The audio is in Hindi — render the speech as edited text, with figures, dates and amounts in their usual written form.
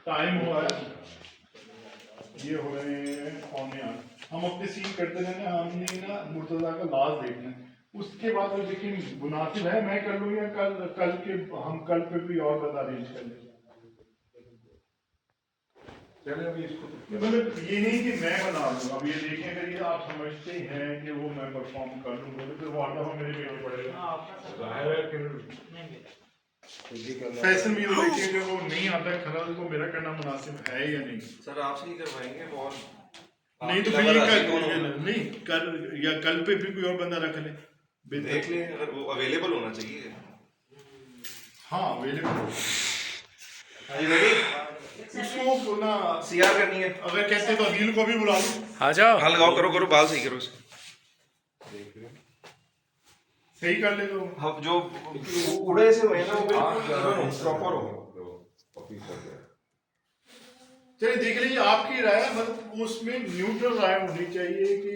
टाइम हुआ है, ये हो रहे हैं 7:45। हम अपने सीन करते रहना, हमने ना मुर्तजा का लास्ट देखना है, उसके बाद वो लेकिन मुनासिब है मैं कर लूँ या कल के हम कल पे कोई और बता अरेंज कर लें। चले अभी इसको मतलब ये नहीं कि मैं बना लूँ, अब ये देखें अगर ये आप समझते हैं कि वो मैं परफॉर्म कर लूँगा तो फिर वो आधा मेरे बेटे पड़ेगा। जाहिर है फिर फैसल में ये देखिए कि वो नहीं आता है खरा तो मेरा करना मुनासिब है या नहीं। सर आपसे ही करवाएंगे वो, नहीं तो फिर ये नहीं कर या कल पे फिर कोई और बंदा रख ले, देख लें अगर वो अवेलेबल होना चाहिए। हाँ अवेलेबल रेडी उसको ना सीआर करनी है, अगर कहते तो अदील को भी बुला लो। आ जाओ, हाँ लगाओ, करो करो, बाल सही करो इसके। सही कर ले तो हम जो उड़े से हुए ना वो बिल्कुल प्रॉपर हो। चलिए देख लीजिए आपकी राय है, मतलब उसमें न्यूट्रल राय होनी चाहिए कि